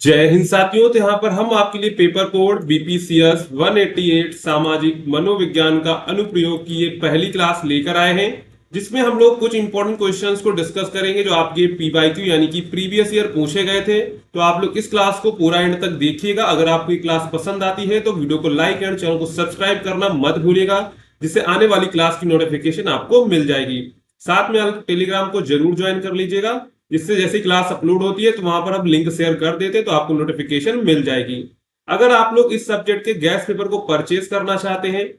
जय हिंद साथियों। तो यहाँ पर हम आपके लिए पेपर कोड बीपीसीएस 188 सामाजिक मनोविज्ञान का अनुप्रयोग की ये पहली क्लास लेकर आए हैं, जिसमें हम लोग कुछ इंपॉर्टेंट क्वेश्चंस को डिस्कस करेंगे जो आपके पीवाईक्यू यानी कि प्रीवियस ईयर पूछे गए थे। तो आप लोग इस क्लास को पूरा एंड तक देखिएगा। अगर आपको ये क्लास पसंद आती है तो वीडियो को लाइक एंड चैनल को सब्सक्राइब करना मत भूलिएगा, जिससे आने वाली क्लास की नोटिफिकेशन आपको मिल जाएगी। साथ में आप टेलीग्राम को जरूर ज्वाइन कर लीजिएगा, जिससे जैसे क्लास अपलोड होती है तो वहां पर हम लिंक शेयर कर देते हैं तो आपको नोटिफिकेशन मिल जाएगी। अगर आप लोग इस सब्जेक्ट के गैस पेपर को परचेज करना चाहते हैं,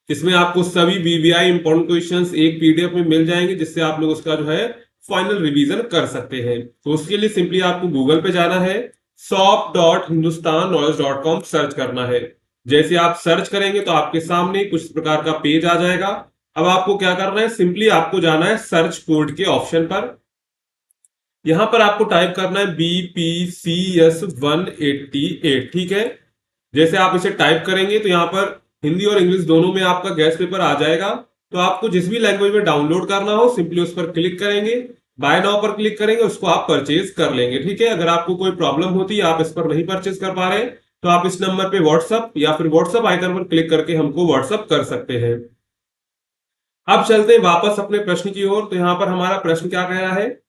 इसमें आपको सभी वीवीआई इंपॉर्टेंट क्वेश्चंस एक पीडीएफ में मिल जाएंगे, जिससे आप लोग उसका जो है फाइनल रिवीजन कर सकते हैं। तो उसके लिए सिंपली आपको गूगल पे जाना है, shop.hindustanknowledge.com सर्च करना है। जैसे आप सर्च करेंगे तो आपके सामने कुछ प्रकार का पेज आ जाएगा। अब आपको क्या करना है, सिंपली आपको जाना है सर्च कोड के ऑप्शन पर। यहां पर आपको टाइप करना है BPCS 188, ठीक है। जैसे आप इसे टाइप करेंगे तो यहाँ पर हिंदी और इंग्लिश दोनों में आपका गैस पेपर आ जाएगा। तो आपको जिस भी लैंग्वेज में डाउनलोड करना हो सिंपली उस पर क्लिक करेंगे, बाय नाउ पर क्लिक करेंगे, उसको आप परचेज कर लेंगे, ठीक है। अगर आपको कोई प्रॉब्लम होती है, आप इस पर नहीं परचेज कर पा रहे, तो आप इस नंबर पे व्हाट्सअप या फिर व्हाट्सअप आइकन पर क्लिक करके हमको व्हाट्सअप कर सकते हैं। अब चलते हैं वापस अपने प्रश्न की ओर। तो यहाँ पर हमारा प्रश्न क्या कह रहा है,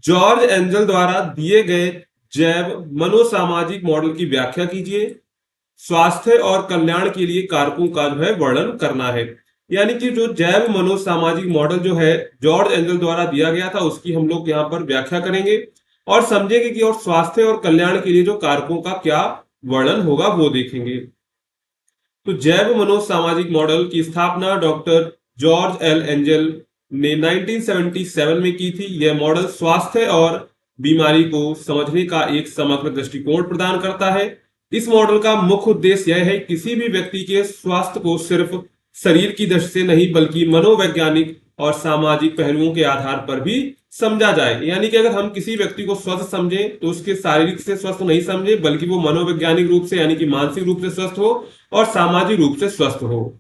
जॉर्ज एंजल द्वारा दिए गए जैव मनोसामाजिक मॉडल की व्याख्या कीजिए। स्वास्थ्य और कल्याण के लिए कारकों का जो है वर्णन करना है। यानी कि जो जैव मनोसामाजिक मॉडल जो है जॉर्ज एंजल द्वारा दिया गया था, उसकी हम लोग यहाँ पर व्याख्या करेंगे और समझेंगे कि और स्वास्थ्य और कल्याण के लिए जो कारकों का क्या वर्णन होगा वो देखेंगे। तो जैव मनोसामाजिक मॉडल की स्थापना डॉक्टर जॉर्ज एल एंजल ने 1977 में की थी। यह मॉडल स्वास्थ्य और बीमारी को समझने का एक समग्र दृष्टिकोण प्रदान करता है। इस मॉडल का मुख्य उद्देश्य यह है किसी भी व्यक्ति के स्वास्थ्य को सिर्फ शरीर की दृष्टि से नहीं बल्कि मनोवैज्ञानिक और सामाजिक पहलुओं के आधार पर भी समझा जाए। यानी कि अगर हम किसी व्यक्ति को स्वस्थ समझें तो उसके शारीरिक से स्वस्थ नहीं समझे, बल्कि वो मनोवैज्ञानिक रूप से यानी कि मानसिक रूप से स्वस्थ हो और सामाजिक रूप से स्वस्थ हो।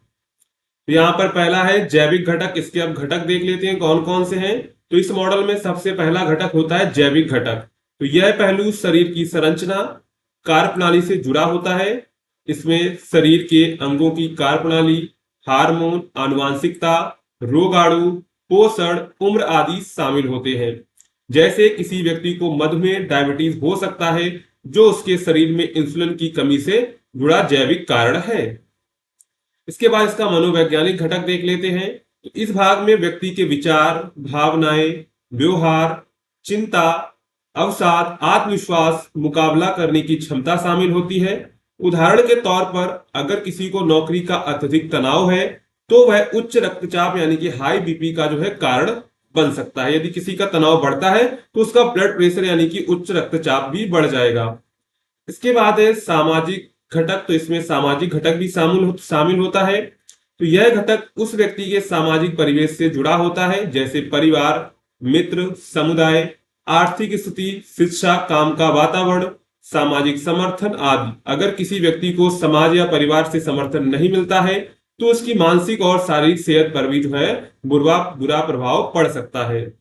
तो यहाँ पर पहला है जैविक घटक। इसके अब घटक देख लेते हैं कौन कौन से हैं। तो इस मॉडल में सबसे पहला घटक होता है जैविक घटक। तो यह पहलू शरीर की संरचना कार्यप्रणाली से जुड़ा होता है। इसमें शरीर के अंगों की कार्यप्रणाली, हार्मोन, आनुवांशिकता, रोगाणु, पोषण, उम्र आदि शामिल होते हैं। जैसे किसी व्यक्ति को मधुमेह, डायबिटीज हो सकता है, जो उसके शरीर में इंसुलिन की कमी से जुड़ा जैविक कारण है। इसके बाद इसका मनोवैज्ञानिक घटक देख लेते हैं। तो इस भाग में व्यक्ति के विचार, भावनाएं, व्यवहार, चिंता, अवसाद, आत्मविश्वास, मुकाबला करने की क्षमता शामिल होती है। उदाहरण के तौर पर अगर किसी को नौकरी का अत्यधिक तनाव है तो वह उच्च रक्तचाप यानी कि हाई बीपी का जो है कारण बन सकता है। यदि किसी का तनाव बढ़ता है तो उसका ब्लड प्रेशर यानी कि उच्च रक्तचाप भी बढ़ जाएगा। इसके बाद है सामाजिक घटक। तो इसमें सामाजिक घटक भी शामिल होता है। तो यह घटक उस व्यक्ति के सामाजिक परिवेश से जुड़ा होता है, जैसे परिवार, मित्र, समुदाय, आर्थिक स्थिति, शिक्षा, काम का वातावरण, सामाजिक समर्थन आदि। अगर किसी व्यक्ति को समाज या परिवार से समर्थन नहीं मिलता है तो उसकी मानसिक और शारीरिक सेहत पर भी जो है बुरा प्रभाव पड़ सकता है।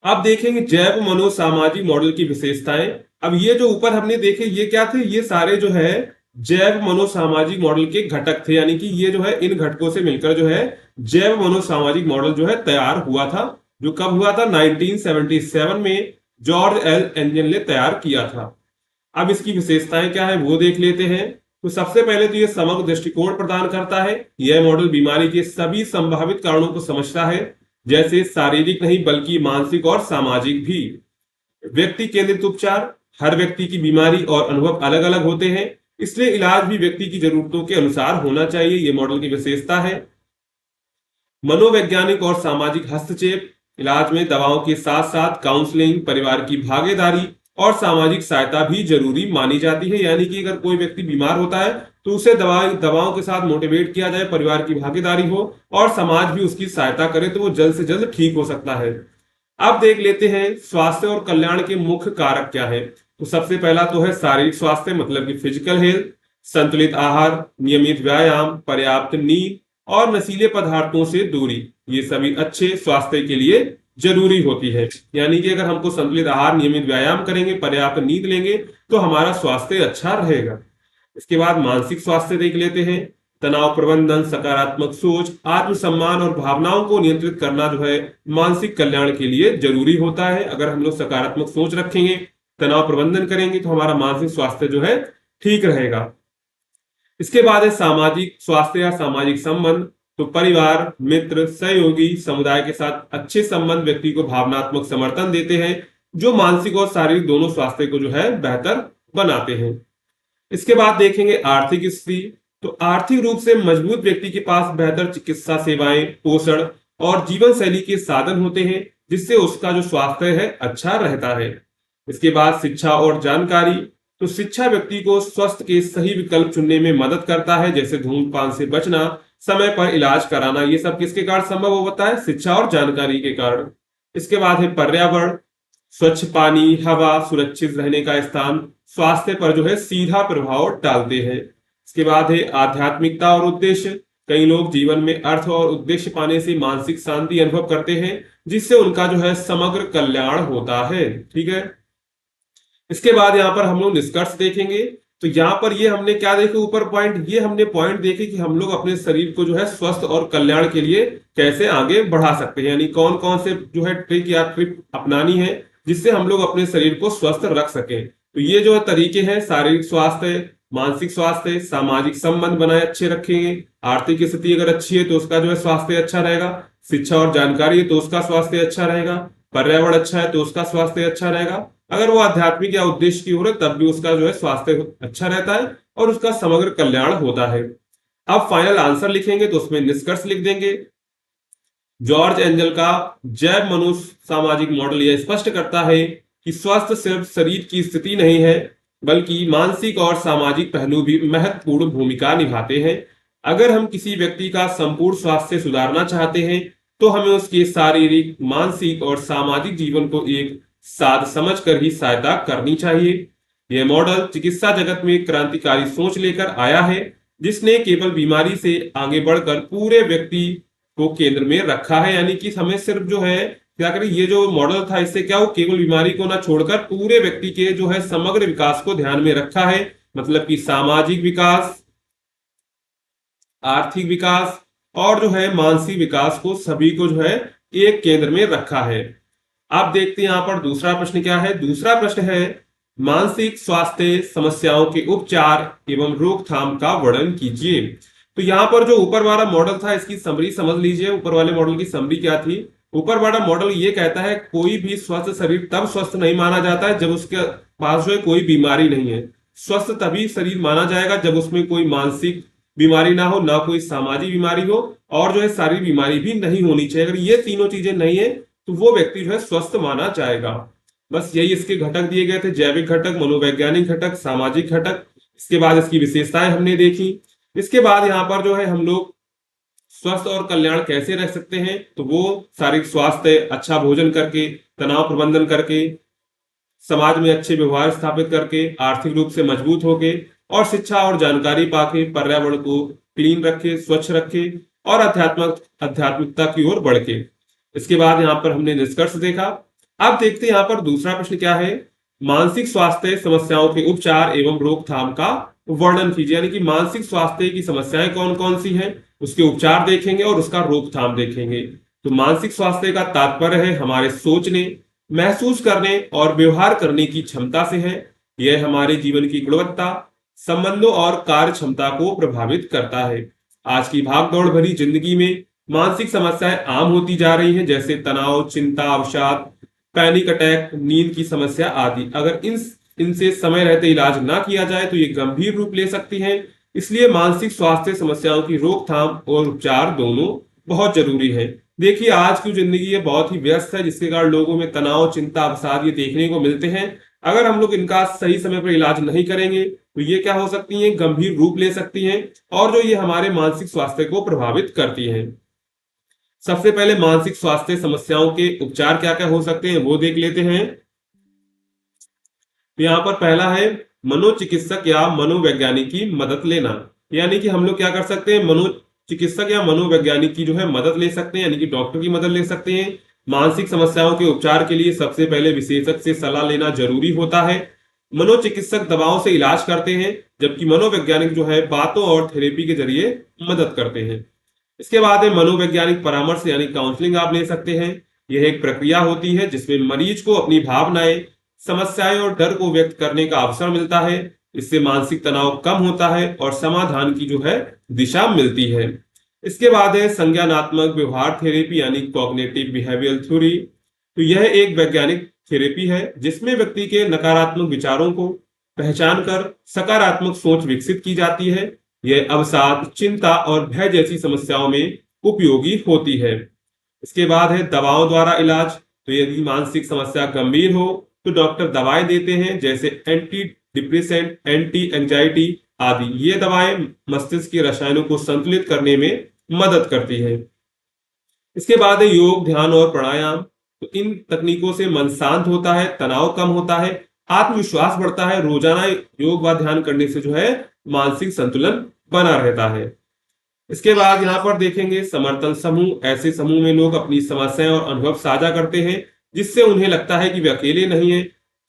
अब देखेंगे जैव मनोसामाजिक मॉडल की विशेषताएं। अब ये जो ऊपर हमने देखे ये क्या थे, ये सारे जो है जैव मनोसामाजिक मॉडल के घटक थे। यानी कि ये जो है इन घटकों से मिलकर जो है जैव मनोसामाजिक मॉडल जो है तैयार हुआ था, जो कब हुआ था 1977 में जॉर्ज एल एंजल ने तैयार किया था। अब इसकी विशेषताएं क्या है वो देख लेते हैं। तो सबसे पहले तो ये समग्र दृष्टिकोण प्रदान करता है। यह मॉडल बीमारी के सभी संभावित कारणों को समझता है, जैसे शारीरिक नहीं बल्कि मानसिक और सामाजिक भी। व्यक्ति केंद्रित उपचार। हर व्यक्ति की बीमारी और अनुभव अलग अलग होते हैं, इसलिए इलाज भी व्यक्ति की जरूरतों के अनुसार होना चाहिए। यह मॉडल की विशेषता है। मनोवैज्ञानिक और सामाजिक हस्तक्षेप। इलाज में दवाओं के साथ साथ काउंसलिंग, परिवार की भागीदारी और सामाजिक सहायता भी जरूरी मानी जाती है। यानी कि अगर कोई व्यक्ति बीमार होता है तो उसे दवाओं के साथ मोटिवेट किया जाए, परिवार की भागीदारी हो और समाज भी उसकी सहायता करे तो वो जल्द से जल्द ठीक हो सकता है। अब देख लेते हैं स्वास्थ्य और कल्याण के मुख्य कारक क्या है। तो सबसे पहला तो है शारीरिक स्वास्थ्य, मतलब कि फिजिकल हेल्थ। संतुलित आहार, नियमित व्यायाम, पर्याप्त नींद और नशीले पदार्थों से दूरी, ये सभी अच्छे स्वास्थ्य के लिए जरूरी होती है। यानी कि अगर हमको संतुलित आहार, नियमित व्यायाम करेंगे, पर्याप्त नींद लेंगे तो हमारा स्वास्थ्य अच्छा रहेगा। इसके बाद मानसिक स्वास्थ्य देख लेते हैं। तनाव प्रबंधन, सकारात्मक सोच, आत्मसम्मान और भावनाओं को नियंत्रित करना जो है मानसिक कल्याण के लिए जरूरी होता है। अगर हम लोग सकारात्मक सोच रखेंगे, तनाव प्रबंधन करेंगे तो हमारा मानसिक स्वास्थ्य जो है ठीक रहेगा। इसके बाद है सामाजिक स्वास्थ्य या सामाजिक संबंध। तो परिवार, मित्र, सहयोगी, समुदाय के साथ अच्छे संबंध व्यक्ति को भावनात्मक समर्थन देते हैं, जो मानसिक और शारीरिक दोनों स्वास्थ्य को जो है बेहतर बनाते हैं। इसके बाद देखेंगे आर्थिक स्थिति। तो आर्थिक रूप से मजबूत व्यक्ति के पास बेहतर चिकित्सा सेवाएं, पोषण और जीवन शैली के साधन होते हैं, जिससे उसका जो स्वास्थ्य है अच्छा रहता है। इसके बाद शिक्षा और जानकारी। तो शिक्षा व्यक्ति को स्वास्थ्य के सही विकल्प चुनने में मदद करता है, जैसे धूम्रपान से बचना, समय पर इलाज कराना। ये सब किसके कारण संभव होता है? शिक्षा और जानकारी के कारण। इसके बाद है पर्यावरण। स्वच्छ पानी, हवा, सुरक्षित रहने का स्थान स्वास्थ्य पर जो है सीधा प्रभाव डालते हैं। इसके बाद है आध्यात्मिकता और उद्देश्य। कई लोग जीवन में अर्थ और उद्देश्य पाने से मानसिक शांति अनुभव करते हैं, जिससे उनका जो है समग्र कल्याण होता है। ठीक है। इसके बाद यहाँ पर हम लोग निष्कर्ष देखेंगे। तो यहाँ पर ये हमने क्या देखे ऊपर पॉइंट, ये हमने पॉइंट देखे कि हम लोग अपने शरीर को जो है स्वस्थ और कल्याण के लिए कैसे आगे बढ़ा सकते हैं, यानी कौन कौन से जो है ट्रिक या ट्रिक अपनानी है जिससे हम लोग अपने शरीर को स्वस्थ रख सकें। तो ये जो तरीके हैं, शारीरिक स्वास्थ्य, मानसिक स्वास्थ्य, सामाजिक संबंध बनाए अच्छे रखेंगे, आर्थिक स्थिति अगर अच्छी है तो उसका जो है स्वास्थ्य अच्छा रहेगा, शिक्षा और जानकारी है तो उसका स्वास्थ्य अच्छा रहेगा, पर्यावरण अच्छा है तो उसका स्वास्थ्य अच्छा रहेगा, अगर वो आध्यात्मिक या उद्देश्य की ओर है तब भी उसका जो है स्वास्थ्य अच्छा रहता है और उसका समग्र कल्याण होता है। अब फाइनल आंसर लिखेंगे तो उसमें निष्कर्ष लिख देंगे। जॉर्ज एंजल का जैव मनुष्य सामाजिक मॉडल यह स्पष्ट करता है कि स्वास्थ्य सिर्फ शरीर की स्थिति नहीं है, बल्कि मानसिक और सामाजिक पहलू भी महत्वपूर्ण भूमिका निभाते हैं। अगर हम किसी व्यक्ति का संपूर्ण स्वास्थ्य सुधारना चाहते हैं तो हमें उसके शारीरिक, मानसिक और सामाजिक जीवन को एक साथ समझकर ही सहायता करनी चाहिए। यह मॉडल चिकित्सा जगत में क्रांतिकारी सोच लेकर आया है, जिसने केवल बीमारी से आगे बढ़कर पूरे व्यक्ति को केंद्र में रखा है। यानी कि हमें सिर्फ जो है क्या करें, ये जो मॉडल था इससे क्या हो, केवल बीमारी को ना छोड़कर पूरे व्यक्ति के जो है समग्र विकास को ध्यान में रखा है। मतलब कि सामाजिक विकास, आर्थिक विकास और जो है मानसिक विकास को सभी को जो है एक केंद्र में रखा है। आप देखते हैं यहाँ पर दूसरा प्रश्न क्या है। दूसरा प्रश्न है मानसिक स्वास्थ्य समस्याओं के उपचार एवं रोकथाम का वर्णन कीजिए। तो यहाँ पर जो ऊपर वाला मॉडल था इसकी समरी समझ लीजिए। ऊपर वाले मॉडल की समरी क्या थी? ऊपर वाला मॉडल ये कहता है कोई भी स्वस्थ शरीर तब स्वस्थ नहीं माना जाता है जब उसके पास जो है कोई बीमारी नहीं है। स्वस्थ तभी शरीर माना जाएगा जब उसमें कोई मानसिक बीमारी ना हो, ना कोई सामाजिक बीमारी हो और जो है शारीरिक बीमारी भी नहीं होनी चाहिए। अगर ये तीनों चीजें नहीं है तो वो व्यक्ति जो है स्वस्थ माना जाएगा। बस यही इसके घटक दिए गए थे, जैविक घटक, मनोवैज्ञानिक घटक, सामाजिक घटक। इसके बाद इसकी विशेषताएं हमने देखी। इसके बाद यहाँ पर जो है हम लोग स्वस्थ और कल्याण कैसे रह सकते हैं, तो वो शारीरिक स्वास्थ्य, अच्छा भोजन करके, तनाव प्रबंधन करके, समाज में अच्छे व्यवहार स्थापित करके, आर्थिक रूप से मजबूत होके और शिक्षा और जानकारी पाके, पर्यावरण को क्लीन रखे, स्वच्छ रखे और आध्यात्मिकता की ओर बढ़ के। इसके बाद यहाँ पर हमने निष्कर्ष देखा। अब देखते हैं यहाँ पर दूसरा प्रश्न क्या है। मानसिक स्वास्थ्य समस्याओं के उपचार एवं रोकथाम का वर्णन कीजिए। यानी कि मानसिक स्वास्थ्य की समस्याएं कौन कौन सी हैं, उसके उपचार देखेंगे और उसका रोकथाम देखेंगे। तो मानसिक स्वास्थ्य का तात्पर्य है हमारे सोचने, महसूस करने और व्यवहार करने की क्षमता से है। यह हमारे जीवन की गुणवत्ता, संबंधों और कार्य क्षमता को प्रभावित करता है। आज की भागदौड़ भरी जिंदगी में मानसिक समस्याएं आम होती जा रही हैं, जैसे तनाव, चिंता, अवसाद, पैनिक अटैक, नींद की समस्या आदि। अगर इनसे समय रहते इलाज ना किया जाए तो ये गंभीर रूप ले सकती हैं। इसलिए मानसिक स्वास्थ्य समस्याओं की रोकथाम और उपचार दोनों बहुत जरूरी है। देखिए आज की जिंदगी ये बहुत ही व्यस्त है, जिसके कारण लोगों में तनाव, चिंता, अवसाद ये देखने को मिलते हैं। अगर हम लोग इनका सही समय पर इलाज नहीं करेंगे तो ये क्या हो सकती हैं, गंभीर रूप ले सकती हैं और जो ये हमारे मानसिक स्वास्थ्य को प्रभावित करती हैं। सबसे पहले मानसिक स्वास्थ्य समस्याओं के उपचार क्या क्या हो सकते हैं वो देख लेते हैं। तो यहाँ पर पहला है मनोचिकित्सक या मनोवैज्ञानिक की मदद लेना। यानी कि हम लोग क्या कर सकते हैं, मनोचिकित्सक या मनोवैज्ञानिक की जो है मदद ले सकते हैं, यानी कि डॉक्टर की मदद ले सकते हैं। मानसिक समस्याओं के उपचार के लिए सबसे पहले विशेषज्ञ से सलाह लेना जरूरी होता है। मनोचिकित्सक दवाओं से इलाज करते हैं, जबकि मनोवैज्ञानिक जो है बातों और थेरेपी के जरिए मदद करते हैं। इसके बाद है मनोवैज्ञानिक परामर्श यानी काउंसलिंग आप ले सकते हैं। यह एक प्रक्रिया होती है जिसमें मरीज को अपनी भावनाएं, समस्याएं और डर को व्यक्त करने का अवसर मिलता है। इससे मानसिक तनाव कम होता है और समाधान की जो है दिशा मिलती है। इसके बाद है संज्ञानात्मक व्यवहार थेरेपी यानी कॉग्निटिव बिहेवियरल थ्योरी। तो यह एक वैज्ञानिक थेरेपी है जिसमें व्यक्ति के नकारात्मक विचारों को पहचान कर सकारात्मक सोच विकसित की जाती है। यह अवसाद, चिंता और भय जैसी समस्याओं में उपयोगी होती है। इसके बाद है दवाओं द्वारा इलाज। तो यदि मानसिक समस्या गंभीर हो तो डॉक्टर दवाएं देते हैं, जैसे एंटी डिप्रेसेंट, एंटी एंजाइटी आदि। ये दवाएं मस्तिष्क के रसायनों को संतुलित करने में मदद करती है। इसके बाद है योग, ध्यान और प्राणायाम। तो इन तकनीकों से मन शांत होता है, तनाव कम होता है, आत्मविश्वास बढ़ता है। रोजाना योग व ध्यान करने से जो है मानसिक संतुलन बना रहता है। इसके बाद यहाँ पर देखेंगे समर्थन समूह। ऐसे समूह में लोग अपनी समस्याएं और अनुभव साझा करते हैं, जिससे उन्हें लगता है कि वे अकेले नहीं है।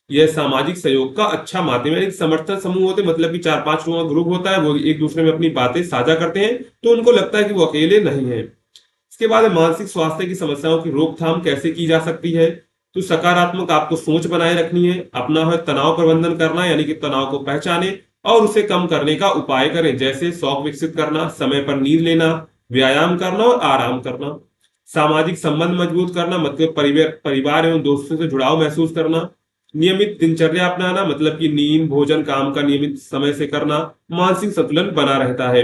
यह सामाजिक सहयोग का अच्छा माध्यम है। समर्थन समूह होते मतलब कि 4-5 लोगों का ग्रुप होता है, वो एक दूसरे में अपनी बातें साझा करते हैं, तो उनको लगता है कि वो अकेले नहीं है। इसके बाद मानसिक स्वास्थ्य की समस्याओं की रोकथाम कैसे की जा सकती है। तो सकारात्मक आपको सोच बनाए रखनी है। अपना है तनाव प्रबंधन करना, यानी कि तनाव को पहचाने और उसे कम करने का उपाय करें, जैसे शौक विकसित करना, समय पर नींद लेना, व्यायाम करना और आराम करना। सामाजिक संबंध मजबूत करना मतलब परिवार एवं दोस्तों से जुड़ाव महसूस करना। नियमित दिनचर्या अपनाना मतलब कि नींद, भोजन, काम का नियमित समय से करना। मानसिक संतुलन बना रहता है।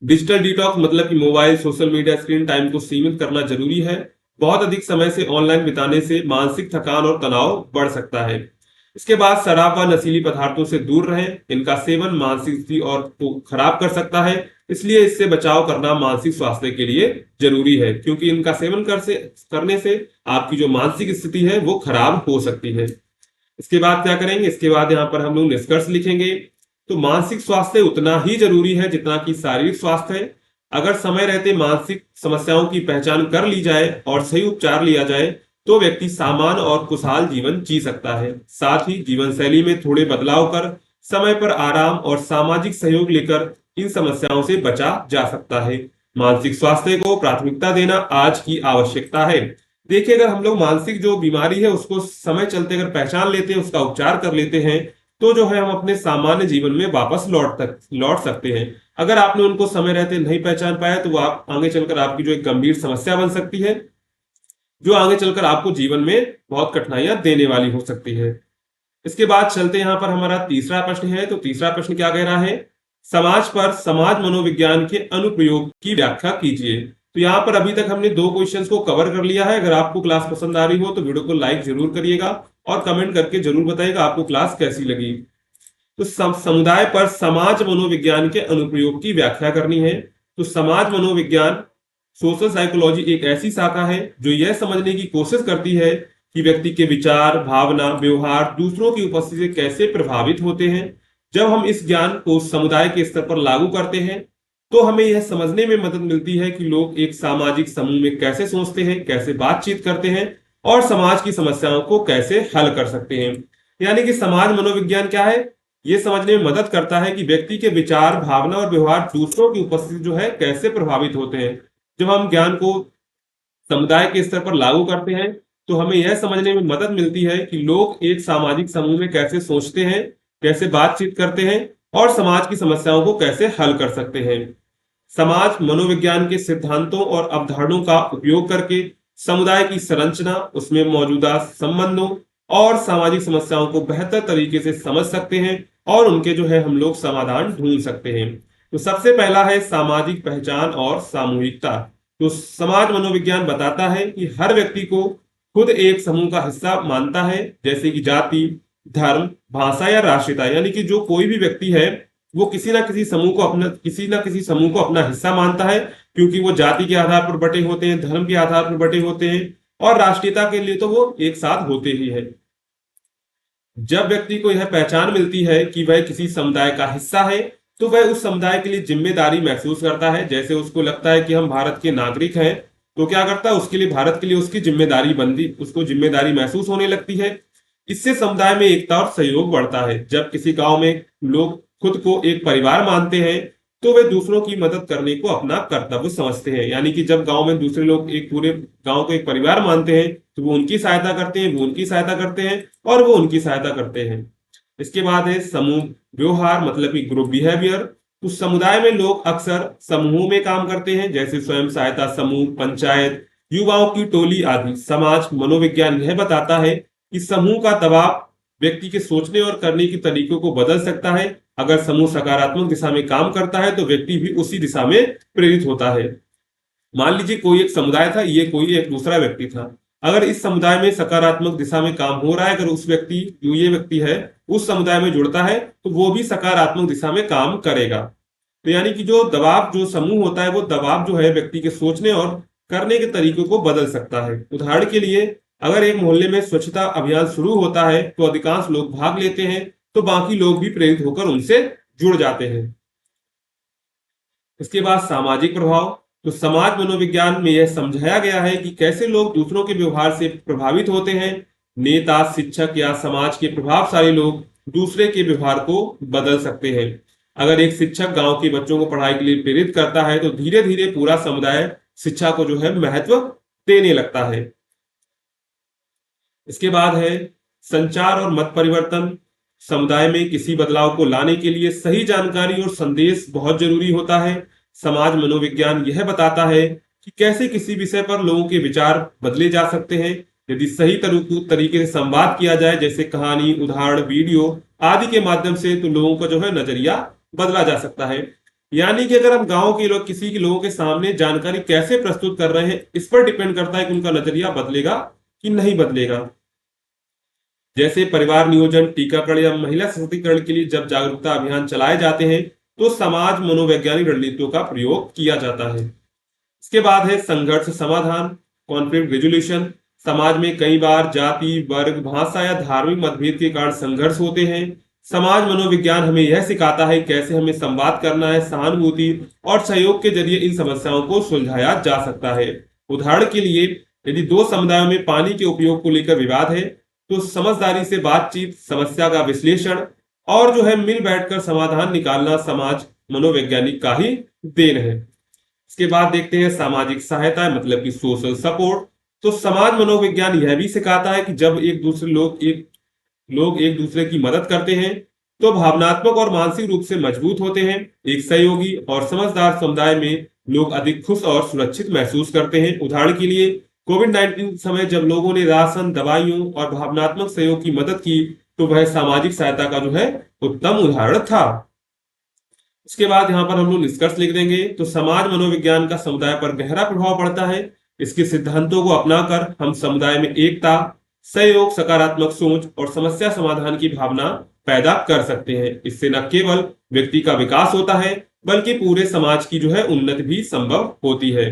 डिजिटल डिटॉक्स मतलब कि mobile, social media, screen time को सीमित करना जरूरी है। बहुत अधिक समय से ऑनलाइन बिताने से मानसिक थकान और तनाव बढ़ सकता है। इसके बाद शराब व नशीली पदार्थों से दूर रहें। इनका सेवन मानसिक स्थिति और को खराब कर सकता है, इसलिए इससे बचाव करना मानसिक स्वास्थ्य के लिए जरूरी है, क्योंकि इनका सेवन करने से आपकी जो मानसिक स्थिति है वो खराब हो सकती है। इसके बाद क्या करेंगे, इसके बाद यहाँ पर हम लोग निष्कर्ष लिखेंगे। तो मानसिक स्वास्थ्य उतना ही जरूरी है जितना कि शारीरिक स्वास्थ्य है। अगर समय रहते मानसिक समस्याओं की पहचान कर ली जाए और सही उपचार लिया जाए तो व्यक्ति सामान्य और खुशहाल जीवन जी सकता है। साथ ही जीवन शैली में थोड़े बदलाव कर समय पर आराम और सामाजिक सहयोग लेकर इन समस्याओं से बचा जा सकता है। मानसिक स्वास्थ्य को प्राथमिकता देना आज की आवश्यकता है। देखिए, अगर हम लोग मानसिक जो बीमारी है उसको समय चलते अगर पहचान लेते हैं, उसका उपचार कर लेते हैं, तो जो है हम अपने सामान्य जीवन में वापस लौट सकते हैं। अगर आपने उनको समय रहते नहीं पहचान पाया तो वो आप आगे चलकर आपकी जो एक गंभीर समस्या बन सकती है, जो आगे चलकर आपको जीवन में बहुत कठिनाइयां देने वाली हो सकती है। इसके बाद चलते यहाँ पर हमारा तीसरा प्रश्न है। तो तीसरा प्रश्न क्या कह रहा है, समाज पर समाज मनोविज्ञान के अनुप्रयोग की व्याख्या कीजिए। तो यहाँ पर अभी तक हमने 2 क्वेश्चंस को कवर कर लिया है। अगर आपको क्लास पसंद आ रही हो तो वीडियो को लाइक जरूर करिएगा और कमेंट करके जरूर बताइएगा आपको क्लास कैसी लगी। तो समुदाय पर समाज मनोविज्ञान के अनुप्रयोग की व्याख्या करनी है। तो समाज मनोविज्ञान, सोशल साइकोलॉजी एक ऐसी शाखा है जो यह समझने की कोशिश करती है कि व्यक्ति के विचार, भावना, व्यवहार दूसरों की उपस्थिति से कैसे प्रभावित होते हैं। जब हम इस ज्ञान को समुदाय के स्तर पर लागू करते हैं तो हमें यह समझने में मदद मिलती है कि लोग एक सामाजिक समूह में कैसे सोचते हैं, कैसे बातचीत करते हैं और समाज की समस्याओं को कैसे हल कर सकते हैं। यानी कि समाज मनोविज्ञान क्या है, ये समझने में मदद करता है कि व्यक्ति के विचार, भावना और व्यवहार दूसरों की उपस्थिति जो है कैसे प्रभावित होते हैं। जब हम ज्ञान को समुदाय के स्तर पर लागू करते हैं तो हमें यह समझने में मदद मिलती है कि लोग एक सामाजिक समूह में कैसे सोचते हैं, कैसे बातचीत करते हैं और समाज की समस्याओं को कैसे हल कर सकते हैं। समाज मनोविज्ञान के सिद्धांतों और अवधारणाओं का उपयोग करके समुदाय की संरचना, उसमें मौजूदा संबंधों और सामाजिक समस्याओं को बेहतर तरीके से समझ सकते हैं और उनके जो है हम लोग समाधान ढूंढ सकते हैं। तो सबसे पहला है सामाजिक पहचान और सामूहिकता। तो समाज मनोविज्ञान बताता है कि हर व्यक्ति को खुद एक समूह का हिस्सा मानता है, जैसे कि जाति, धर्म, भाषा या राष्ट्रीयता। यानी कि जो कोई भी व्यक्ति है वो किसी ना किसी समूह को अपना हिस्सा मानता है, क्योंकि वो जाति के आधार पर बटे होते हैं, धर्म के आधार पर बटे होते हैं और राष्ट्रीयता के लिए तो वो एक साथ होते ही है। जब व्यक्ति को यह पहचान मिलती है कि वह किसी समुदाय का हिस्सा है तो वह उस समुदाय के लिए जिम्मेदारी महसूस करता है। जैसे उसको लगता है कि हम भारत के नागरिक हैं तो क्या करता है, उसके लिए, भारत के लिए उसकी जिम्मेदारी बनती, उसको जिम्मेदारी महसूस होने लगती है। इससे समुदाय में एकता और सहयोग बढ़ता है। जब किसी गांव में लोग खुद को एक परिवार मानते हैं तो वे दूसरों की मदद करने को अपना कर्तव्य समझते हैं। यानी कि जब गांव में दूसरे लोग एक पूरे गांव को एक परिवार मानते हैं तो वो उनकी सहायता करते हैं, वो उनकी सहायता करते हैं और वो उनकी सहायता करते हैं। इसके बाद है समूह व्यवहार, मतलब कि ग्रुप बिहेवियर। तो समुदाय में लोग अक्सर समूह में काम करते हैं, जैसे स्वयं सहायता समूह, पंचायत, युवाओं की टोली आदि। समाज मनोविज्ञान यह बताता है कि समूह का दबाव व्यक्ति के सोचने और करने के तरीकों को बदल सकता है। अगर समूह सकारात्मक दिशा में काम करता है तो व्यक्ति भी उसी दिशा में प्रेरित होता है। मान लीजिए कोई एक समुदाय था, ये कोई एक दूसरा व्यक्ति था। अगर इस समुदाय में सकारात्मक दिशा में काम हो रहा है, अगर उस व्यक्ति, जो ये व्यक्ति है, उस समुदाय में जुड़ता है तो वो भी सकारात्मक दिशा में काम करेगा। तो यानी कि जो दबाव, जो समूह होता है, वो दबाव जो है व्यक्ति के सोचने और करने के तरीकों को बदल सकता है। उदाहरण के लिए, अगर एक मोहल्ले में स्वच्छता अभियान शुरू होता है तो अधिकांश लोग भाग लेते हैं, तो बाकी लोग भी प्रेरित होकर उनसे जुड़ जाते हैं। इसके बाद सामाजिक प्रभाव। तो समाज मनोविज्ञान में यह समझाया गया है कि कैसे लोग दूसरों के व्यवहार से प्रभावित होते हैं। नेता, शिक्षक या समाज के प्रभावशाली लोग दूसरे के व्यवहार को बदल सकते हैं। अगर एक शिक्षक गांव के बच्चों को पढ़ाई के लिए प्रेरित करता है तो धीरे धीरे पूरा समुदाय शिक्षा को जो है महत्व देने लगता है। इसके बाद है संचार और मत परिवर्तन। समुदाय में किसी बदलाव को लाने के लिए सही जानकारी और संदेश बहुत जरूरी होता है। समाज मनोविज्ञान यह बताता है कि कैसे किसी विषय पर लोगों के विचार बदले जा सकते हैं। यदि सही तरीके से संवाद किया जाए, जैसे कहानी, उदाहरण, वीडियो आदि के माध्यम से, तो लोगों का जो है नजरिया बदला जा सकता है। यानी कि अगर हम गांव के लोग किसी के लोगों के सामने जानकारी कैसे प्रस्तुत कर रहे हैं, इस पर डिपेंड करता है कि उनका नजरिया बदलेगा कि नहीं बदलेगा। जैसे परिवार नियोजन, टीकाकरण या महिला सशक्तिकरण के लिए जब जागरूकता अभियान चलाए जाते हैं तो समाज मनोवैज्ञानिक रणनीतियों का प्रयोग किया जाता है। इसके बाद है संघर्ष समाधान, कॉन्फ्लिक्ट रेजोल्यूशन। समाज में कई बार जाति, वर्ग, भाषा या धार्मिक मतभेद के कारण संघर्ष होते हैं। समाज मनोविज्ञान हमें यह सिखाता है कैसे हमें संवाद करना है, सहानुभूति और सहयोग के जरिए इन समस्याओं को सुलझाया जा सकता है। उदाहरण के लिए, यदि दो समुदायों में पानी के उपयोग को लेकर विवाद है तो समझदारी से बातचीत, समस्या का विश्लेषण और जो है मिल बैठकर समाधान निकालना समाज मनोवैज्ञानिक का ही देन है। इसके बाद देखते हैं सामाजिक सहायता, मतलब कि सोशल सपोर्ट। तो समाज मनोविज्ञान यह भी सिखाता है कि जब लोग एक दूसरे की मदद करते हैं तो भावनात्मक और मानसिक रूप से मजबूत होते हैं। एक सहयोगी और समझदार समुदाय में लोग अधिक खुश और सुरक्षित महसूस करते हैं। उदाहरण के लिए, कोविड-19 समय जब लोगों ने राशन, दवाइयों और भावनात्मक सहयोग की मदद की तो वह सामाजिक सहायता का जो है उत्तम उदाहरण था। इसके बाद यहाँ पर हम लोग निष्कर्ष लिख देंगे। तो समाज मनोविज्ञान का समुदाय पर गहरा प्रभाव पड़ता है। इसके सिद्धांतों को अपनाकर हम समुदाय में एकता, सहयोग, सकारात्मक सोच और समस्या समाधान की भावना पैदा कर सकते हैं। इससे न केवल व्यक्ति का विकास होता है बल्कि पूरे समाज की जो है उन्नति भी संभव होती है।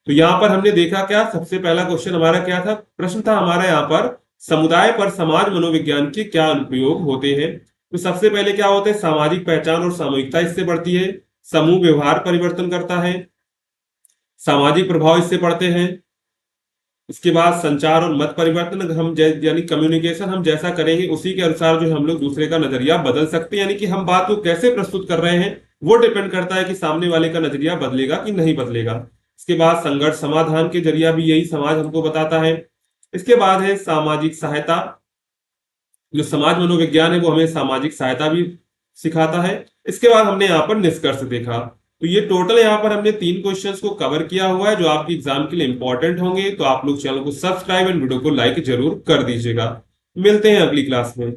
तो यहाँ पर हमने देखा क्या, सबसे पहला क्वेश्चन हमारा क्या था, प्रश्न था हमारा यहाँ पर, समुदाय पर समाज मनोविज्ञान के क्या अनुप्रयोग होते हैं। तो सबसे पहले क्या होता है, सामाजिक पहचान और सामूहिकता इससे बढ़ती है। समूह व्यवहार परिवर्तन करता है। सामाजिक प्रभाव इससे पड़ते हैं। इसके बाद संचार और मत परिवर्तन, हम यानी कम्युनिकेशन हम जैसा करेंगे उसी के अनुसार जो हम लोग दूसरे का नजरिया बदल सकते हैं। यानी कि हम बात को कैसे प्रस्तुत कर रहे हैं वो डिपेंड करता है कि सामने वाले का नजरिया बदलेगा कि नहीं बदलेगा। इसके बाद संघर्ष समाधान के जरिया भी यही समाज हमको बताता है। इसके बाद है सामाजिक सहायता। जो समाज मनोविज्ञान है वो हमें सामाजिक सहायता भी सिखाता है। इसके बाद हमने यहाँ पर निष्कर्ष देखा। तो ये टोटल यहाँ पर हमने 3 क्वेश्चंस को कवर किया हुआ है जो आपके एग्जाम के लिए इंपॉर्टेंट होंगे। तो आप लोग चैनल को सब्सक्राइब एंड वीडियो को लाइक जरूर कर दीजिएगा। मिलते हैं अगली क्लास में।